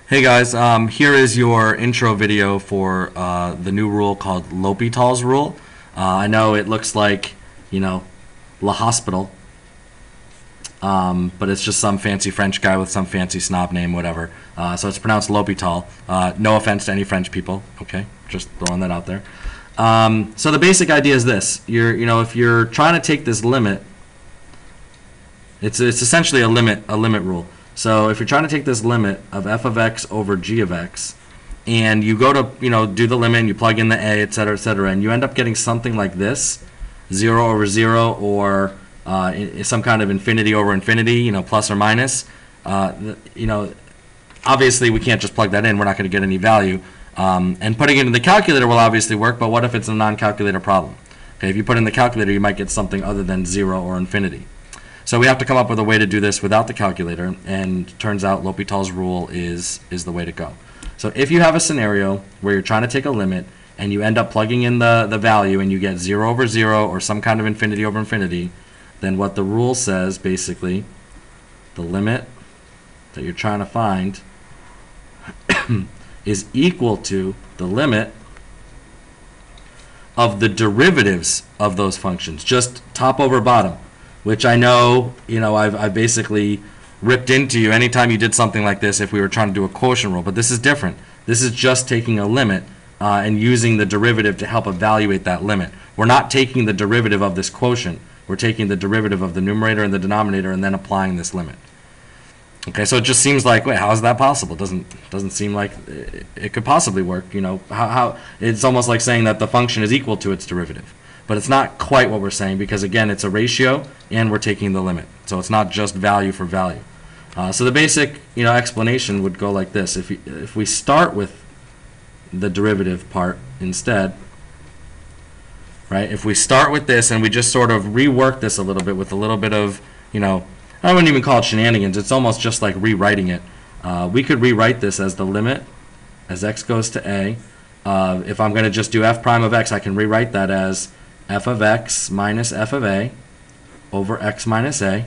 Hey guys, here is your intro video for the new rule called L'Hopital's rule. I know it looks like, La Hospital, but it's just some fancy French guy with some fancy snob name, whatever. So it's pronounced L'Hopital. No offense to any French people, okay? Just throwing that out there. So the basic idea is this: if you're trying to take this limit, it's essentially a limit rule. So if you're trying to take this limit of f of x over g of x, and you go to do the limit, and you plug in the a, etc., etc., and you end up getting something like this, 0 over 0, or some kind of infinity over infinity, plus or minus. Obviously we can't just plug that in. We're not going to get any value. And putting it in the calculator will obviously work, but what if it's a non-calculator problem? Okay, if you put it in the calculator, you might get something other than 0 or infinity. So we have to come up with a way to do this without the calculator, and turns out L'Hopital's rule is the way to go. So if you have a scenario where you're trying to take a limit and you end up plugging in the value and you get 0 over 0 or some kind of infinity over infinity, then what the rule says, basically, the limit that you're trying to find is equal to the limit of the derivatives of those functions, just top over bottom. Which I know, I've basically ripped into you anytime you did something like this if we were trying to do a quotient rule. But this is different. This is just taking a limit and using the derivative to help evaluate that limit. We're not taking the derivative of this quotient. We're taking the derivative of the numerator and the denominator and then applying this limit. Okay, so it just seems like, wait, how is that possible? Doesn't seem like it could possibly work. How it's almost like saying that the function is equal to its derivative. But it's not quite what we're saying, because again, it's a ratio and we're taking the limit. So it's not just value for value. So the basic explanation would go like this. If we start with the derivative part instead, right? If we start with this and we just sort of rework this a little bit with a little bit of, I wouldn't even call it shenanigans. It's almost just like rewriting it. We could rewrite this as the limit as x goes to a. If I'm going to just do f prime of x, I can rewrite that as f of x minus f of a over x minus a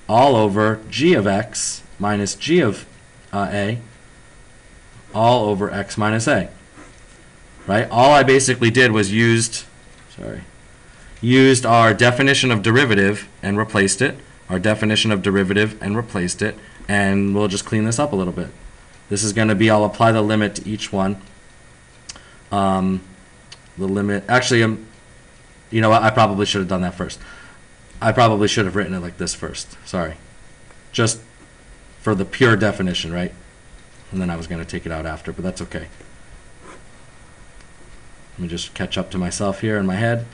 all over g of x minus g of a all over x minus a. Right? All I basically did was used our definition of derivative and replaced it, our definition of derivative and replaced it, and we'll just clean this up a little bit. This is going to be, I'll apply the limit to each one. The limit, actually, you know what, I probably should have done that first. I probably should have written it like this first. Sorry. Just for the pure definition, right? And then I was going to take it out after, but that's okay. Let me just catch up to myself here in my head.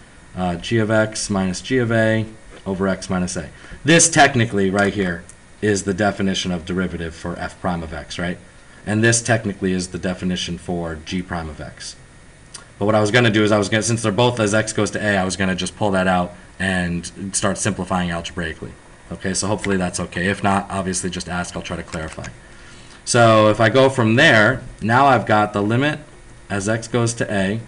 G of x minus g of a over x minus a. This technically right here is the definition of derivative for f prime of x, right? And this technically is the definition for g prime of x. But what I was going to do is since they're both as x goes to a, I was going to just pull that out and start simplifying algebraically. Okay, so hopefully that's okay. If not, obviously just ask, I'll try to clarify. So if I go from there, now I've got the limit as x goes to a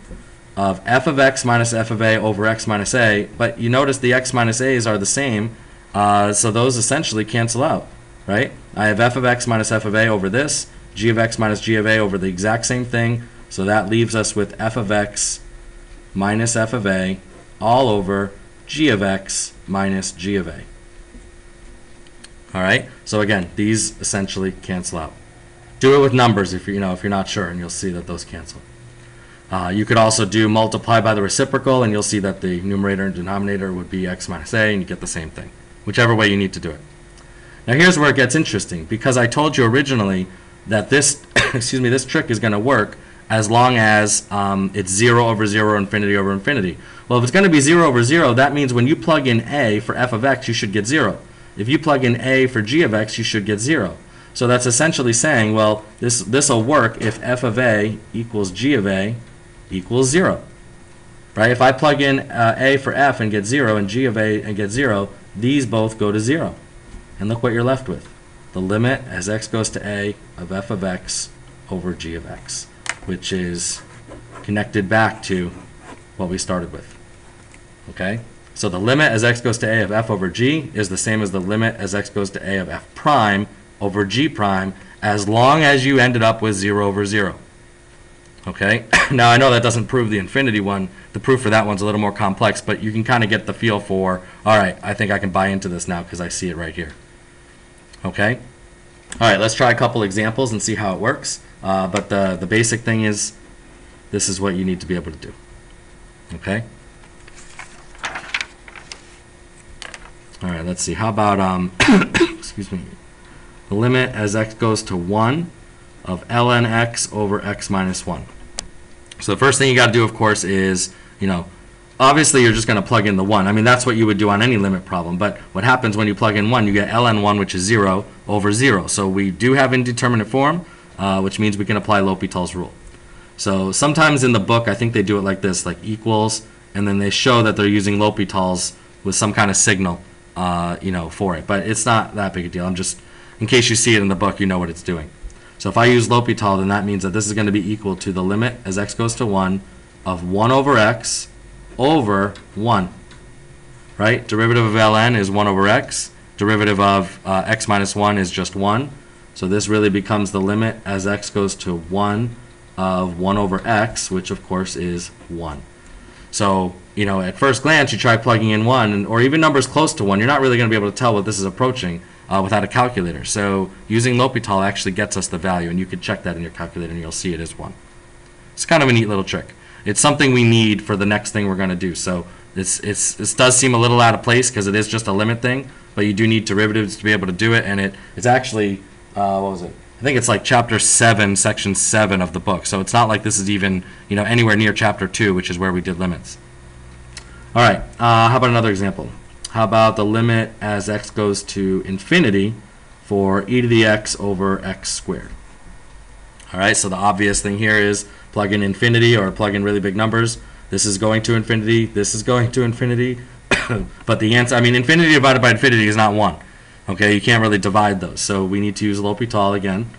of f of x minus f of a over x minus a, but you notice the x minus a's are the same, so those essentially cancel out, right? I have f of x minus f of a over this, g of x minus g of a over the exact same thing, so that leaves us with f of x minus f of a all over g of x minus g of a. All right, so again, these essentially cancel out. Do it with numbers if you're not sure, and you'll see that those cancel. You could also do multiply by the reciprocal, and you'll see that the numerator and denominator would be x minus a, and you get the same thing, whichever way you need to do it. Now here's where it gets interesting, because I told you originally that this this trick is going to work as long as it's 0 over 0, infinity over infinity. Well, if it's going to be 0 over 0, that means when you plug in a for f of x, you should get 0. If you plug in a for g of x, you should get 0. So that's essentially saying, well, this will work if f of a equals g of a equals 0. Right? If I plug in a for f and get 0 and g of a and get 0, these both go to 0. And look what you're left with. The limit as x goes to a of f of x over g of x, which is connected back to what we started with. Okay? So the limit as x goes to a of f over g is the same as the limit as x goes to a of f prime over g prime as long as you ended up with 0 over 0. Okay, now I know that doesn't prove the infinity one. The proof for that one's a little more complex, but you can kind of get the feel for, all right, I think I can buy into this now because I see it right here. Okay, all right, let's try a couple examples and see how it works. But the basic thing is, this is what you need to be able to do. Okay. All right, let's see. How about excuse me, the limit as x goes to 1 of ln x over x minus 1. So the first thing you got to do, of course, is, obviously you're just going to plug in the 1. I mean, that's what you would do on any limit problem. But what happens when you plug in 1, you get ln 1, which is 0, over 0. So we do have indeterminate form, which means we can apply L'Hopital's rule. So sometimes in the book, I think they do it like this, like equals, and then they show that they're using L'Hopital's with some kind of signal, for it. But it's not that big a deal. I'm just, in case you see it in the book, you know what it's doing. So if I use L'Hopital, then that means that this is going to be equal to the limit as x goes to 1 of 1 over x over 1. Right? Derivative of ln is 1 over x. Derivative of x minus 1 is just 1. So this really becomes the limit as x goes to 1 of 1 over x, which of course is 1. So, at first glance, you try plugging in 1, or even numbers close to 1, you're not really going to be able to tell what this is approaching without a calculator. So using L'Hopital actually gets us the value, and you can check that in your calculator and you'll see it is 1. It's kind of a neat little trick. It's something we need for the next thing we're going to do. So this does seem a little out of place because it is just a limit thing, but you do need derivatives to be able to do it, and it's actually, what was it? I think it's like chapter 7, section 7 of the book. So it's not like this is even, anywhere near chapter 2, which is where we did limits. All right, how about another example? How about the limit as x goes to infinity for e to the x over x squared? All right, so the obvious thing here is plug in infinity or plug in really big numbers. This is going to infinity, this is going to infinity. But the answer, infinity divided by infinity is not 1. Okay, you can't really divide those. So we need to use L'Hopital again.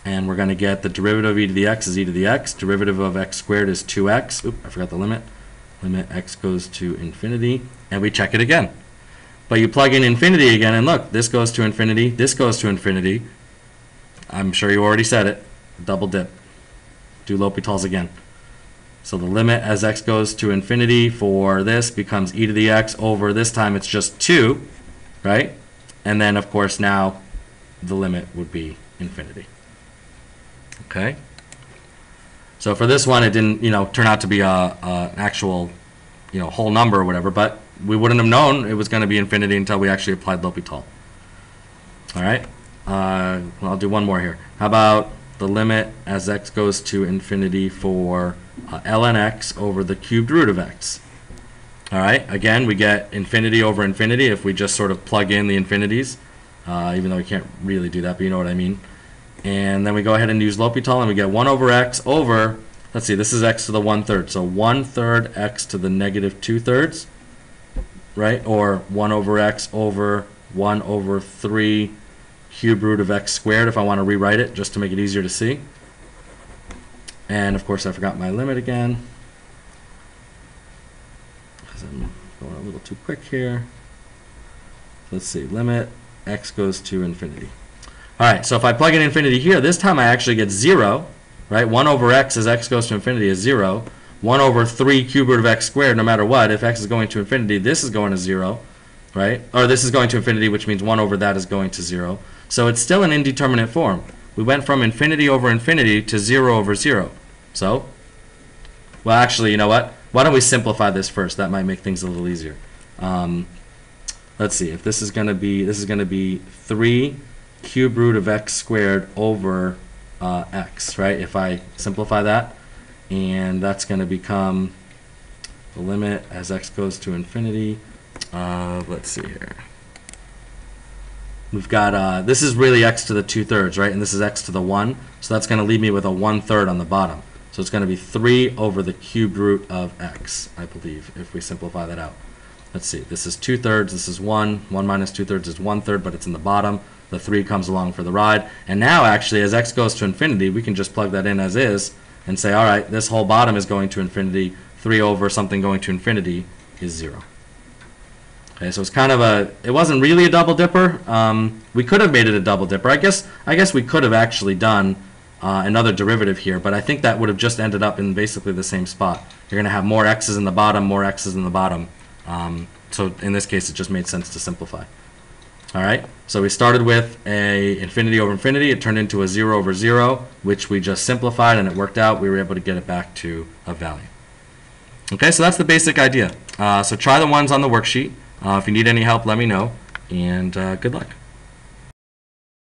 And we're going to get the derivative of e to the x is e to the x. Derivative of x squared is 2x. Oop, I forgot the limit. Limit x goes to infinity. And we check it again. But you plug in infinity again, and look, this goes to infinity, this goes to infinity. I'm sure you already said it. Double dip. Do L'Hopital's again. So the limit as x goes to infinity for this becomes e to the x over, this time it's just 2, right? And then, of course, now the limit would be infinity. Okay? So for this one, it didn't, turn out to be an actual, whole number or whatever, but we wouldn't have known it was going to be infinity until we actually applied L'Hopital. All right? Well, I'll do one more here. How about the limit as x goes to infinity for ln x over the cubed root of x? All right, again, we get infinity over infinity if we just sort of plug in the infinities, even though we can't really do that, but you know what I mean. And then we go ahead and use L'Hopital, and we get 1 over x over, let's see, this is x to the 1/3, so 1/3 x to the negative 2/3, right? Or 1 over x over 1 over 3 cube root of x squared, if I want to rewrite it, just to make it easier to see. And of course, I forgot my limit again, because I'm going a little too quick here. Let's see, limit x goes to infinity. All right, so if I plug in infinity here, this time I actually get 0, right? 1 over x as x goes to infinity is 0. 1 over 3 cube root of x squared, no matter what, if x is going to infinity, this is going to 0, right? Or this is going to infinity, which means 1 over that is going to 0. So it's still an indeterminate form. We went from infinity over infinity to 0 over 0. So, well, actually, you know what? Why don't we simplify this first? That might make things a little easier. Let's see. If this is going to be 3 cube root of x squared over x, right? If I simplify that, and that's going to become the limit as x goes to infinity. Let's see here. We've got, this is really x to the 2/3, right? And this is x to the 1. So that's going to leave me with a 1/3 on the bottom. So it's going to be 3 over the cubed root of x, I believe, if we simplify that out. Let's see. This is 2/3. This is 1. 1 minus 2/3 is 1/3, but it's in the bottom. The 3 comes along for the ride. And now, actually, as x goes to infinity, we can just plug that in as is and say, all right, this whole bottom is going to infinity. 3 over something going to infinity is 0. Okay, so it's kind of it wasn't really a double dipper. We could have made it a double dipper. I guess we could have actually done another derivative here, but I think that would have just ended up in basically the same spot. You're going to have more x's in the bottom, more x's in the bottom. So in this case, it just made sense to simplify. All right, so we started with a infinity over infinity. It turned into a 0 over 0, which we just simplified, and it worked out. We were able to get it back to a value. Okay, so that's the basic idea. So try the ones on the worksheet. If you need any help, let me know, and good luck.